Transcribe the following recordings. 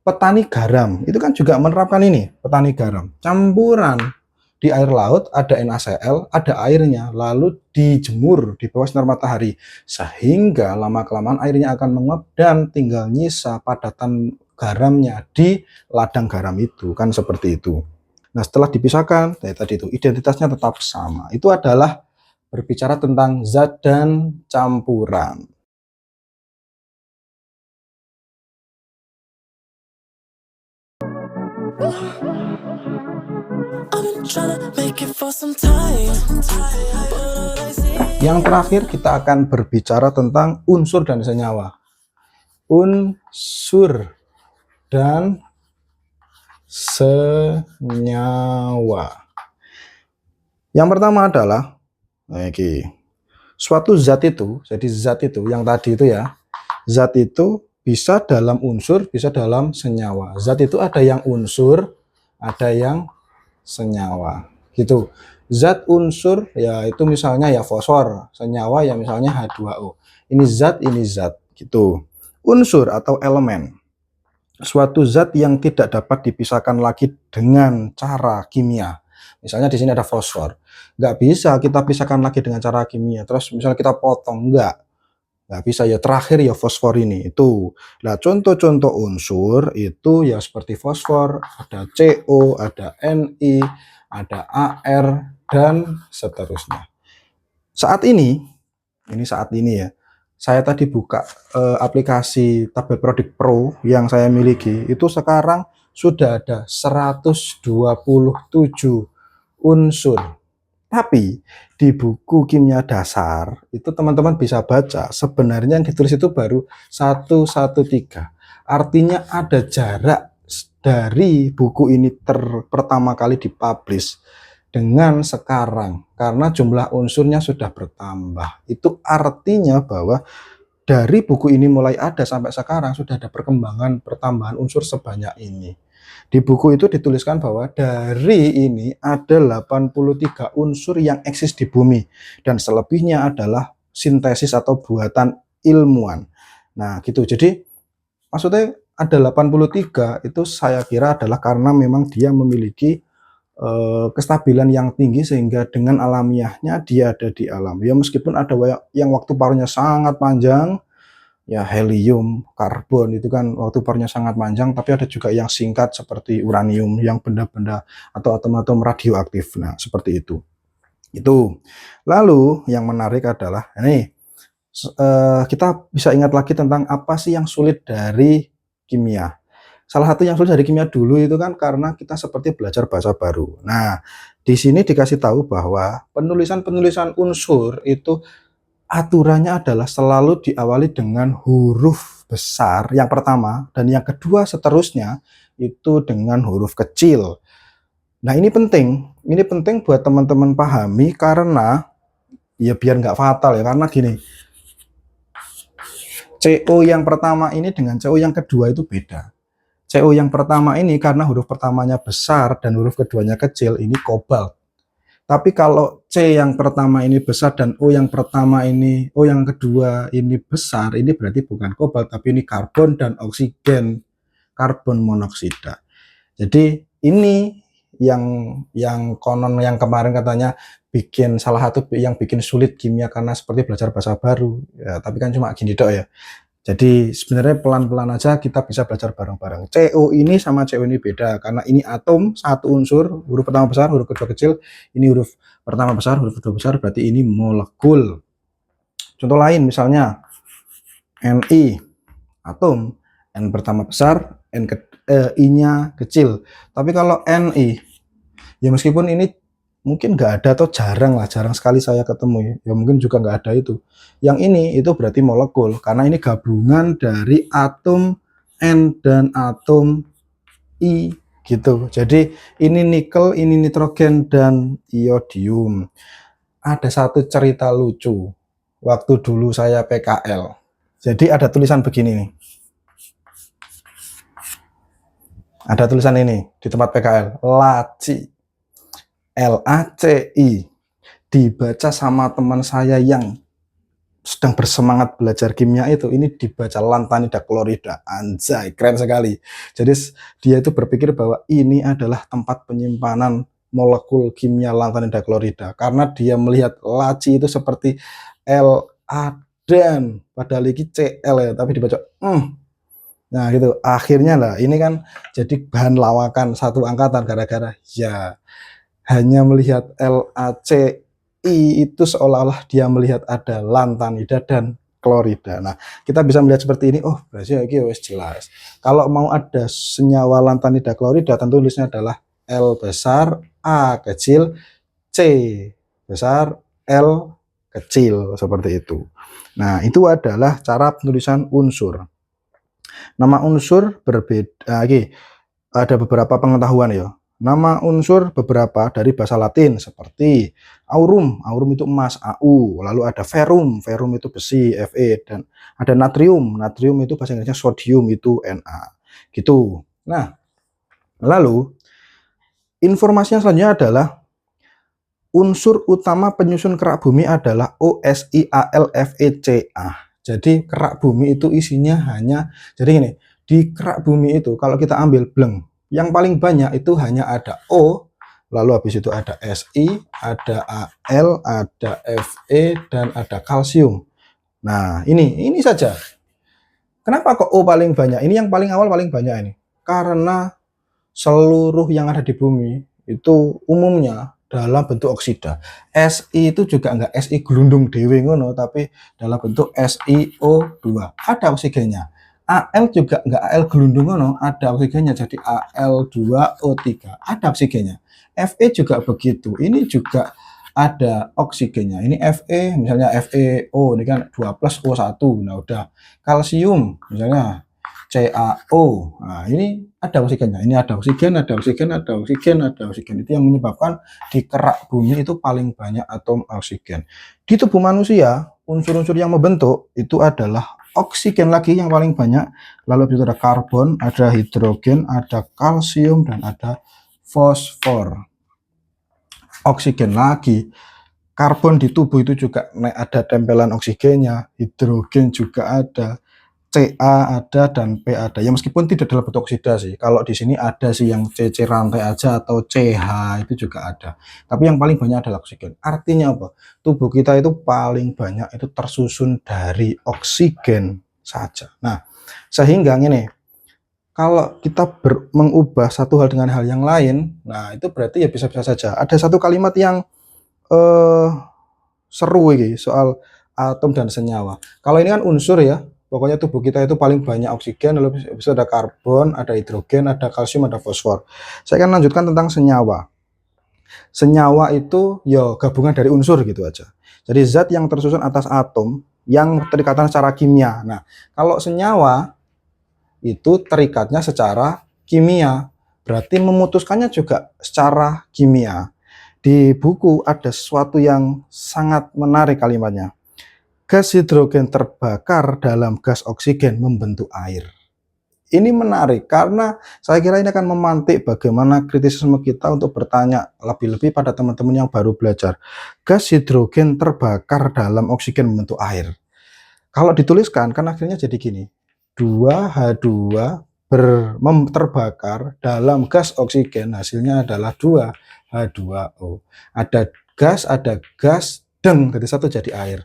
petani garam itu kan juga menerapkan ini, petani garam. Campuran di air laut ada NaCl, ada airnya, lalu dijemur di bawah sinar matahari. Sehingga lama-kelamaan airnya akan menguap dan tinggal nyisa padatan garamnya di ladang garam itu, kan seperti itu. Nah, setelah dipisahkan, tadi itu identitasnya tetap sama. Itu adalah berbicara tentang zat dan campuran. Yang terakhir kita akan berbicara tentang unsur dan senyawa. Unsur dan senyawa. Yang pertama adalah suatu zat itu, jadi zat itu yang tadi itu ya, zat itu bisa dalam unsur, bisa dalam senyawa. Zat itu ada yang unsur, ada yang senyawa, gitu. Zat unsur ya itu misalnya ya fosfor, senyawa ya misalnya H2O. Ini zat, gitu. Unsur atau elemen, suatu zat yang tidak dapat dipisahkan lagi dengan cara kimia. Misalnya di sini ada fosfor, nggak bisa kita pisahkan lagi dengan cara kimia. Terus misalnya kita potong, nggak bisa ya. Terakhir ya fosfor ini itu. Nah, contoh-contoh unsur itu ya seperti fosfor, ada CO, ada Ni, ada Ar, dan seterusnya. Saat ini ya, saya tadi buka aplikasi Tabel Prodik Pro yang saya miliki, itu sekarang sudah ada 127 unsur. Tapi di buku kimia dasar itu teman-teman bisa baca sebenarnya yang ditulis itu baru 113. Artinya ada jarak dari buku ini pertama kali dipublish dengan sekarang karena jumlah unsurnya sudah bertambah. Itu artinya bahwa dari buku ini mulai ada sampai sekarang sudah ada pertambahan unsur sebanyak ini. Di buku itu dituliskan bahwa dari ini ada 83 unsur yang eksis di bumi dan selebihnya adalah sintesis atau buatan ilmuwan. Nah, gitu. Jadi maksudnya ada 83 itu saya kira adalah karena memang dia memiliki kestabilan yang tinggi sehingga dengan alamiahnya dia ada di alam. Ya meskipun ada yang waktu paruhnya sangat panjang, ya helium, karbon itu kan waktu paruhnya sangat panjang, tapi ada juga yang singkat seperti uranium yang benda-benda atau atom-atom radioaktif. Nah, seperti itu. Itu. Lalu yang menarik adalah ini kita bisa ingat lagi tentang apa sih yang sulit dari kimia. Salah satu yang sulit dari kimia dulu itu kan karena kita seperti belajar bahasa baru. Nah, di sini dikasih tahu bahwa penulisan-penulisan unsur itu aturannya adalah selalu diawali dengan huruf besar yang pertama, dan yang kedua seterusnya itu dengan huruf kecil. Nah, ini penting buat teman-teman pahami karena ya biar nggak fatal ya, karena gini, CO yang pertama ini dengan CO yang kedua itu beda. CO yang pertama ini karena huruf pertamanya besar dan huruf keduanya kecil, ini kobalt. Tapi kalau C yang pertama ini besar dan O yang kedua ini besar, ini berarti bukan kobalt, tapi ini karbon dan oksigen, karbon monoksida. Jadi ini yang konon yang kemarin katanya bikin salah satu yang bikin sulit kimia karena seperti belajar bahasa baru. Ya, tapi kan cuma gini dok ya. Jadi sebenarnya pelan-pelan aja kita bisa belajar bareng-bareng. CO ini sama CO ini beda karena ini atom satu unsur, huruf pertama besar, huruf kedua kecil. Ini huruf pertama besar, huruf kedua besar, berarti ini molekul. Contoh lain misalnya Ni atom, N pertama besar, I-nya kecil. Tapi kalau Ni ya meskipun ini mungkin nggak ada atau jarang sekali saya ketemu ya mungkin juga nggak ada itu. Yang ini itu berarti molekul karena ini gabungan dari atom N dan atom I gitu. Jadi ini nikel, ini nitrogen dan iodium. Ada satu cerita lucu waktu dulu saya PKL. Jadi ada tulisan begini nih. Ada tulisan ini di tempat PKL, laci. LACI dibaca sama teman saya yang sedang bersemangat belajar kimia itu, ini dibaca lantanida klorida. Anjay, keren sekali. Jadi dia itu berpikir bahwa ini adalah tempat penyimpanan molekul kimia lantanida klorida karena dia melihat laci itu seperti La dan padahal ini Cl ya, tapi dibaca Nah gitu, akhirnya lah ini kan jadi bahan lawakan satu angkatan gara-gara ya hanya melihat LaCi itu seolah-olah dia melihat ada lantanida dan klorida. Nah, kita bisa melihat seperti ini, oh berarti ini wis jelas. Kalau mau ada senyawa lantanida klorida, tentu tulisnya adalah L besar, A kecil, C besar, L kecil, seperti itu. Nah, itu adalah cara penulisan unsur. Nama unsur berbeda, ada beberapa pengetahuan ya. Nama unsur beberapa dari bahasa Latin seperti aurum, aurum itu emas, Au, lalu ada ferrum, ferrum itu besi, Fe, dan ada natrium, natrium itu bahasa Inggrisnya sodium itu Na. Gitu. Nah, lalu informasi yang selanjutnya adalah unsur utama penyusun kerak bumi adalah OSIALFECA. Jadi kerak bumi itu isinya hanya, jadi gini, di kerak bumi itu kalau kita ambil bleng, yang paling banyak itu hanya ada O, lalu habis itu ada Si, ada Al, ada Fe, dan ada kalsium. Nah, ini saja. Kenapa kok O paling banyak? Ini yang paling awal paling banyak ini. Karena seluruh yang ada di bumi itu umumnya dalam bentuk oksida. Si itu juga enggak Si gelundung dewe ngono, tapi dalam bentuk SiO2. Ada oksigennya. Al juga enggak Al gelundung ngono, ada oksigennya, jadi Al2O3. Ada oksigennya. Fe juga begitu. Ini juga ada oksigennya. Ini Fe, misalnya FeO, ini kan 2 plus O1. Nah, udah. Kalsium, misalnya CaO. Nah, ini ada oksigennya. Ini ada oksigen, ada oksigen, ada oksigen, ada oksigen. Itu yang menyebabkan di kerak bumi itu paling banyak atom oksigen. Di tubuh manusia, unsur-unsur yang membentuk itu adalah oksigen lagi yang paling banyak. Lalu itu ada karbon, ada hidrogen, ada kalsium, dan ada fosfor. Oksigen lagi. Karbon di tubuh itu juga ada tempelan oksigennya, hidrogen juga ada, Ca ada, dan P ada. Ya meskipun tidak dalam bentuk oksida sih. Kalau di sini ada sih yang CC rantai aja atau CH itu juga ada. Tapi yang paling banyak adalah oksigen. Artinya apa? Tubuh kita itu paling banyak itu tersusun dari oksigen saja. Nah, sehingga ini kalau kita mengubah satu hal dengan hal yang lain, nah itu berarti ya bisa-bisa saja. Ada satu kalimat yang seru ini soal atom dan senyawa. Kalau ini kan unsur ya. Pokoknya tubuh kita itu paling banyak oksigen, lalu bisa ada karbon, ada hidrogen, ada kalsium, ada fosfor. Saya akan lanjutkan tentang senyawa. Senyawa itu ya gabungan dari unsur gitu aja. Jadi zat yang tersusun atas atom yang terikatan secara kimia. Nah, kalau senyawa itu terikatnya secara kimia, berarti memutuskannya juga secara kimia. Di buku ada sesuatu yang sangat menarik kalimatnya. Gas hidrogen terbakar dalam gas oksigen membentuk air. Ini menarik karena saya kira ini akan memantik bagaimana kritisisme kita untuk bertanya lebih-lebih pada teman-teman yang baru belajar. Gas hidrogen terbakar dalam oksigen membentuk air. Kalau dituliskan kan akhirnya jadi gini. 2H2 terbakar dalam gas oksigen, hasilnya adalah 2H2O. Ada gas, jadi satu jadi air.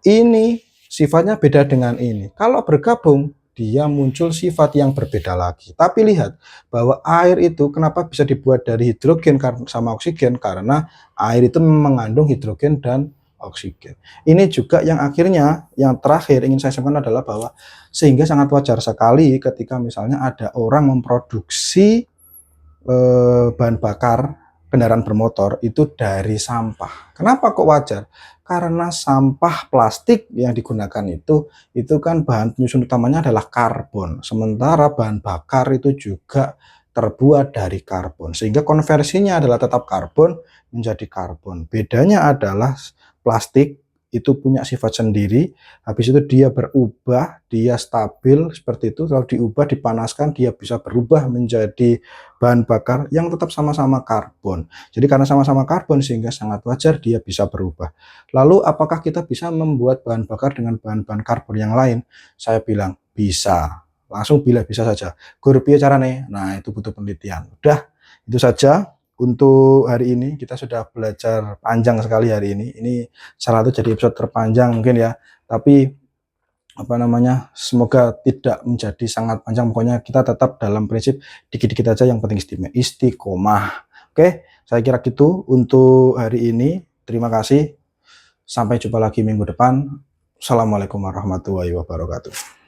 Ini sifatnya beda dengan ini. Kalau bergabung, dia muncul sifat yang berbeda lagi. Tapi lihat bahwa air itu kenapa bisa dibuat dari hidrogen sama oksigen? Karena air itu mengandung hidrogen dan oksigen. Ini juga yang akhirnya, yang terakhir ingin saya sampaikan adalah bahwa sehingga sangat wajar sekali ketika misalnya ada orang memproduksi bahan bakar kendaraan bermotor itu dari sampah. Kenapa kok wajar? Karena sampah plastik yang digunakan itu kan bahan penyusun utamanya adalah karbon. Sementara bahan bakar itu juga terbuat dari karbon. Sehingga konversinya adalah tetap karbon menjadi karbon. Bedanya adalah plastik itu punya sifat sendiri, habis itu dia berubah, dia stabil seperti itu, kalau diubah, dipanaskan, dia bisa berubah menjadi bahan bakar yang tetap sama-sama karbon. Jadi karena sama-sama karbon sehingga sangat wajar dia bisa berubah. Lalu apakah kita bisa membuat bahan bakar dengan bahan-bahan karbon yang lain? Saya bilang bisa. Langsung bila bisa saja. Gur piye carane? Nah, itu butuh penelitian. Udah, itu saja untuk hari ini. Kita sudah belajar panjang sekali hari ini. Ini salah satu jadi episode terpanjang mungkin ya. Tapi apa namanya? Semoga tidak menjadi sangat panjang. Pokoknya kita tetap dalam prinsip dikit-dikit aja yang penting istiqomah. Oke, saya kira gitu untuk hari ini. Terima kasih. Sampai jumpa lagi minggu depan. Assalamualaikum warahmatullahi wabarakatuh.